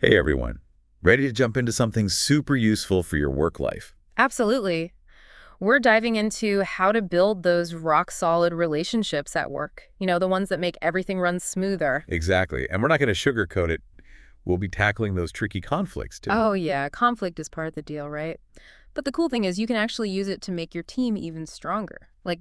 Hey everyone, ready to jump into something super useful for your work life? Absolutely. We're diving into how to build those rock-solid relationships at work. The ones that make everything run smoother. Exactly, and we're not going to sugarcoat it. We'll be tackling those tricky conflicts too. Oh, yeah, conflict is part of the deal, right? But the cool thing is you can actually use it to make your team even stronger. Like,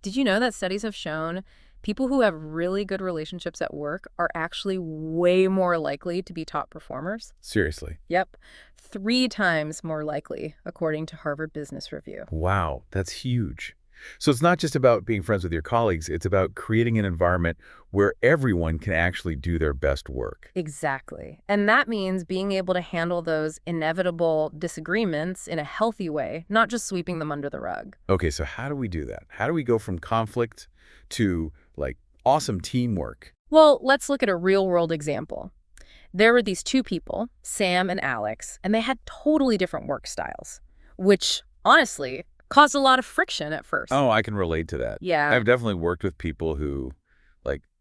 did you know that studies have shown people who have really good relationships at work are actually way more likely to be top performers? Seriously. Yep, 3 times more likely, according to Harvard Business Review. Wow, that's huge. So it's not just about being friends with your colleagues, it's about creating an environment where everyone can actually do their best work. Exactly. And that means being able to handle those inevitable disagreements in a healthy way, not just sweeping them under the rug. Okay, so how do we do that? How do we go from conflict to awesome teamwork? Well, let's look at a real-world example. There were these two people, Sam and Alex, and they had totally different work styles, which honestly caused a lot of friction at first. Oh, I can relate to that. Yeah. I've definitely worked with people who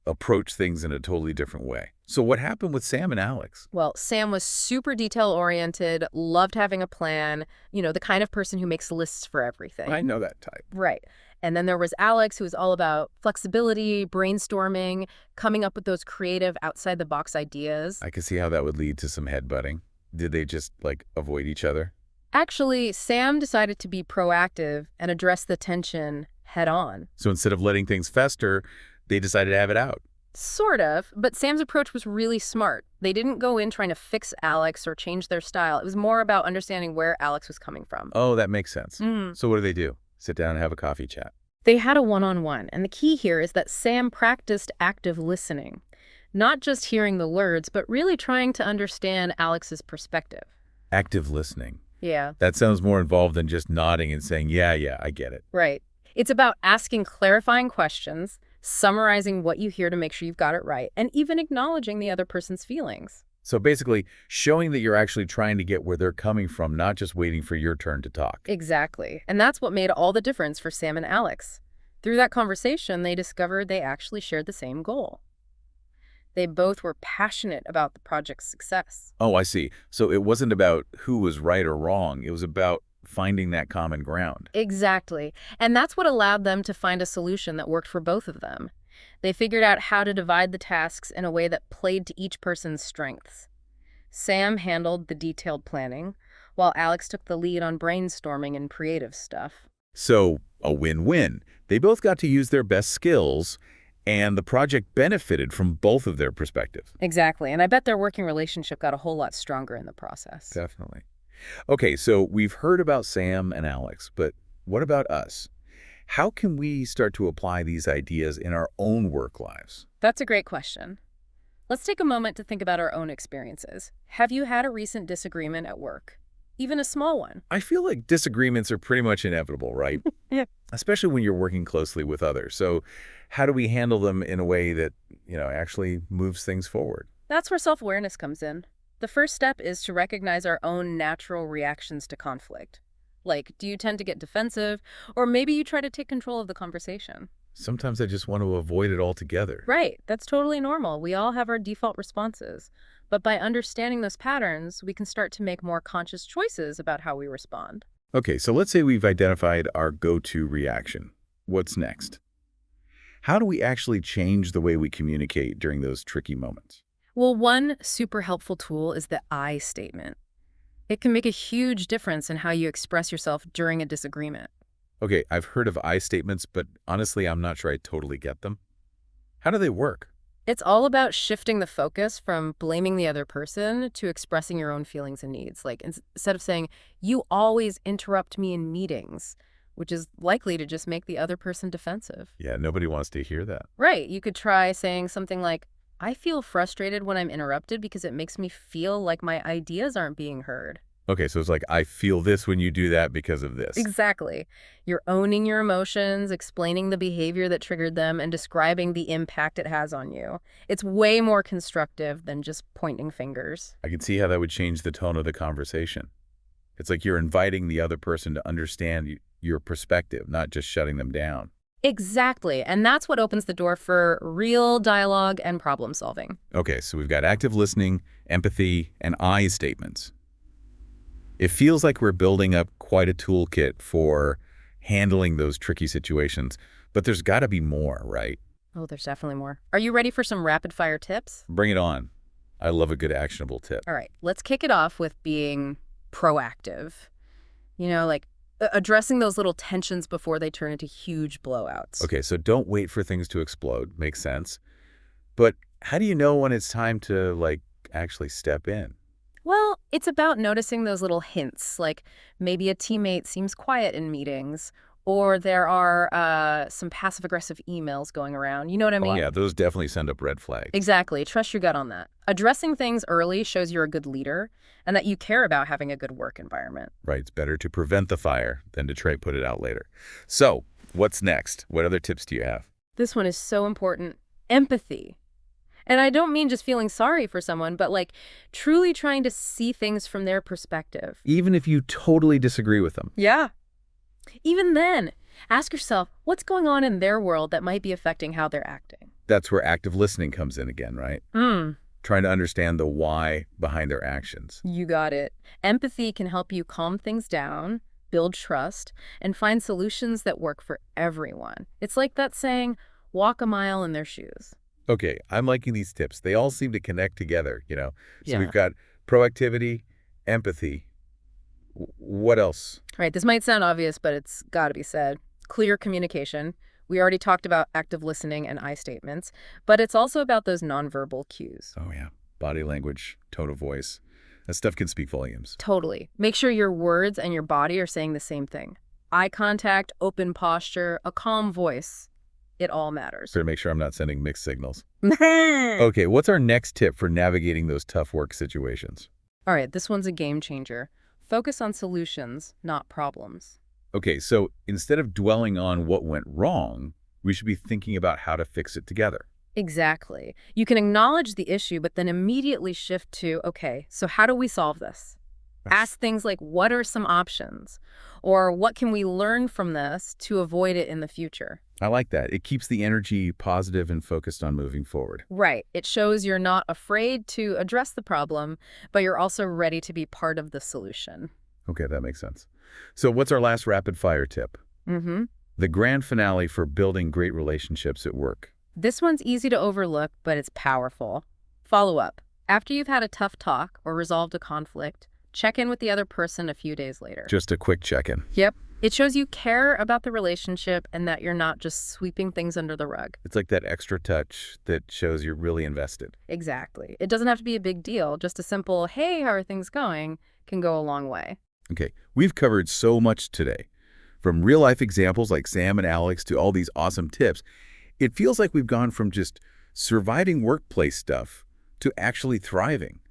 approach things in a totally different way. So what happened with Sam and Alex? Well, Sam was super detail-oriented, loved having a plan, the kind of person who makes lists for everything. I know that type. Right. And then there was Alex, who was all about flexibility, brainstorming, coming up with those creative outside-the-box ideas. I can see how that would lead to some headbutting. Did they just avoid each other? Actually, Sam decided to be proactive and address the tension head on. So instead of letting things fester, they decided to have it out. Sort of, but Sam's approach was really smart. They didn't go in trying to fix Alex or change their style. It was more about understanding where Alex was coming from. Oh, that makes sense. Mm. So what do they do? Sit down and have a coffee chat. They had a one-on-one, and the key here is that Sam practiced active listening. Not just hearing the words, but really trying to understand Alex's perspective. Active listening. Yeah. That sounds more involved than just nodding and saying, yeah, I get it. Right. It's about asking clarifying questions, summarizing what you hear to make sure you've got it right, and even acknowledging the other person's feelings. So basically, showing that you're actually trying to get where they're coming from, not just waiting for your turn to talk. Exactly. And that's what made all the difference for Sam and Alex. Through that conversation, they discovered they actually shared the same goal. They both were passionate about the project's success. Oh, I see. So it wasn't about who was right or wrong. It was about finding that common ground. Exactly. And that's what allowed them to find a solution that worked for both of them. They figured out how to divide the tasks in a way that played to each person's strengths. Sam handled the detailed planning, while Alex took the lead on brainstorming and creative stuff. So a win-win. They both got to use their best skills, and the project benefited from both of their perspectives. Exactly. And I bet their working relationship got a whole lot stronger in the process. Definitely. Okay, so we've heard about Sam and Alex, but what about us? How can we start to apply these ideas in our own work lives? That's a great question. Let's take a moment to think about our own experiences. Have you had a recent disagreement at work? Even a small one? I feel like disagreements are pretty much inevitable, right? Yeah. Especially when you're working closely with others. So how do we handle them in a way that, actually moves things forward? That's where self-awareness comes in. The first step is to recognize our own natural reactions to conflict. Like, do you tend to get defensive, or maybe you try to take control of the conversation? Sometimes I just want to avoid it altogether. Right, that's totally normal. We all have our default responses. But by understanding those patterns, we can start to make more conscious choices about how we respond. Okay, so let's say we've identified our go-to reaction. What's next? How do we actually change the way we communicate during those tricky moments? Well, one super helpful tool is the I statement. It can make a huge difference in how you express yourself during a disagreement. Okay, I've heard of I statements, but honestly, I'm not sure I totally get them. How do they work? It's all about shifting the focus from blaming the other person to expressing your own feelings and needs. Like, instead of saying, "You always interrupt me in meetings," which is likely to just make the other person defensive. Yeah, nobody wants to hear that. Right. You could try saying something like, "I feel frustrated when I'm interrupted because it makes me feel like my ideas aren't being heard." Okay, so it's like, I feel this when you do that because of this. Exactly. You're owning your emotions, explaining the behavior that triggered them, and describing the impact it has on you. It's way more constructive than just pointing fingers. I can see how that would change the tone of the conversation. It's like you're inviting the other person to understand your perspective, not just shutting them down. Exactly. And that's what opens the door for real dialogue and problem solving. Okay, so we've got active listening, empathy, and I statements. It feels like we're building up quite a toolkit for handling those tricky situations, but there's got to be more, right? Oh, there's definitely more. Are you ready for some rapid fire tips? Bring it on. I love a good actionable tip. All right, let's kick it off with being proactive. Like addressing those little tensions before they turn into huge blowouts. Okay, so don't wait for things to explode. Makes sense. But how do you know when it's time to, actually step in? Well, it's about noticing those little hints, like maybe a teammate seems quiet in meetings, or there are some passive-aggressive emails going around. You know what I Oh, mean? yeah, those definitely send up red flags. Exactly. Trust your gut on that. Addressing things early shows you're a good leader and that you care about having a good work environment. Right, it's better to prevent the fire than to try put it out later. So, what's next? What other tips do you have? This one is so important. Empathy. And I don't mean just feeling sorry for someone, but like truly trying to see things from their perspective. Even if you totally disagree with them. Yeah. Even then, ask yourself, what's going on in their world that might be affecting how they're acting? That's where active listening comes in again, right? Trying to understand the why behind their actions. You got it. Empathy can help you calm things down, build trust, and find solutions that work for everyone. It's like that saying, walk a mile in their shoes. Okay, I'm liking these tips. They all seem to connect together. So Yeah. we've got proactivity, empathy. What else? Right, this might sound obvious, but it's got to be said. Clear communication. We already talked about active listening and I statements, but it's also about those nonverbal cues. Oh, yeah. Body language, tone of voice. That stuff can speak volumes. Totally. Make sure your words and your body are saying the same thing. Eye contact, open posture, a calm voice. It all matters. So to make sure I'm not sending mixed signals. Okay, what's our next tip for navigating those tough work situations? All right, this one's a game changer. Focus on solutions, not problems. Okay, so instead of dwelling on what went wrong, we should be thinking about how to fix it together. Exactly. You can acknowledge the issue, but then immediately shift to, okay, so how do we solve this? Ask things like, what are some options? Or what can we learn from this to avoid it in the future? I like that. It keeps the energy positive and focused on moving forward. Right. It shows you're not afraid to address the problem, but you're also ready to be part of the solution. Okay, that makes sense. So what's our last rapid fire tip? The grand finale for building great relationships at work. This one's easy to overlook, but it's powerful. Follow up. After you've had a tough talk or resolved a conflict, check in with the other person a few days later. Just a quick check-in. Yep. It shows you care about the relationship and that you're not just sweeping things under the rug. It's like that extra touch that shows you're really invested. Exactly. It doesn't have to be a big deal. Just a simple, hey, how are things going, can go a long way. Okay, we've covered so much today. From real-life examples like Sam and Alex to all these awesome tips, it feels like we've gone from just surviving workplace stuff to actually thriving.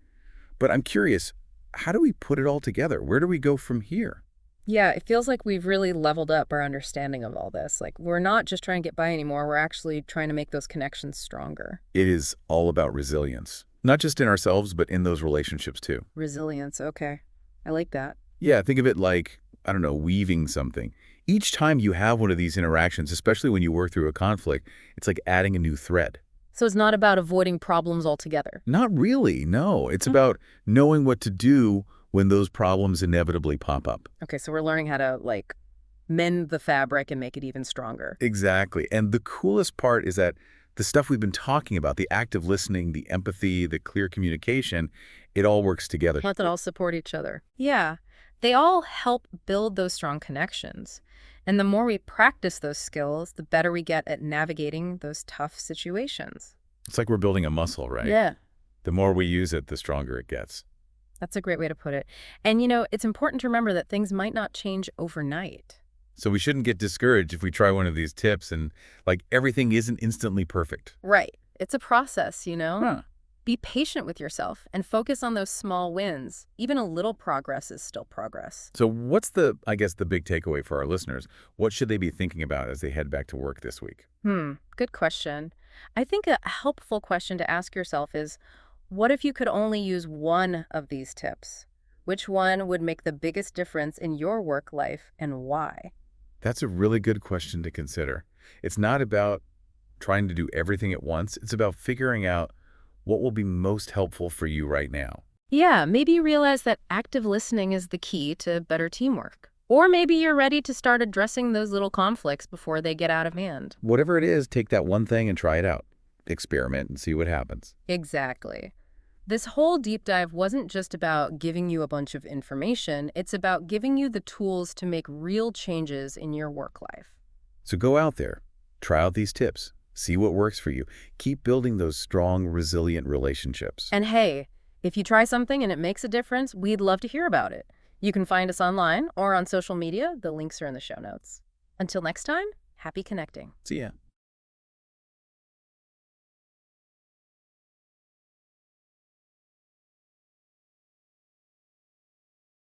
But I'm curious, how do we put it all together? Where do we go from here? Yeah, it feels like we've really leveled up our understanding of all this. Like, we're not just trying to get by anymore. We're actually trying to make those connections stronger. It is all about resilience, not just in ourselves, but in those relationships too. Resilience, okay. I like that. Yeah, think of it like, I don't know, weaving something. Each time you have one of these interactions, especially when you work through a conflict, it's like adding a new thread. So it's not about avoiding problems altogether. Not really, no. It's about knowing what to do when those problems inevitably pop up. Okay, so we're learning how to, like, mend the fabric and make it even stronger. Exactly. And the coolest part is that the stuff we've been talking about, the active listening, the empathy, the clear communication, it all works together. Let that all support each other. Yeah, they all help build those strong connections. And the more we practice those skills, the better we get at navigating those tough situations. It's like we're building a muscle, right? Yeah. The more we use it, the stronger it gets. That's a great way to put it. And, it's important to remember that things might not change overnight. So we shouldn't get discouraged if we try one of these tips and, everything isn't instantly perfect. Right. It's a process, Huh. Be patient with yourself and focus on those small wins. Even a little progress is still progress. So what's the big takeaway for our listeners? What should they be thinking about as they head back to work this week? Good question. I think a helpful question to ask yourself is, what if you could only use one of these tips? Which one would make the biggest difference in your work life and why? That's a really good question to consider. It's not about trying to do everything at once. It's about figuring out what will be most helpful for you right now. Yeah, maybe you realize that active listening is the key to better teamwork. Or maybe you're ready to start addressing those little conflicts before they get out of hand. Whatever it is, take that one thing and try it out. Experiment and see what happens. Exactly. This whole deep dive wasn't just about giving you a bunch of information, it's about giving you the tools to make real changes in your work life. So go out there, try out these tips, see what works for you. Keep building those strong, resilient relationships. And hey, if you try something and it makes a difference, we'd love to hear about it. You can find us online or on social media. The links are in the show notes. Until next time, happy connecting. See ya.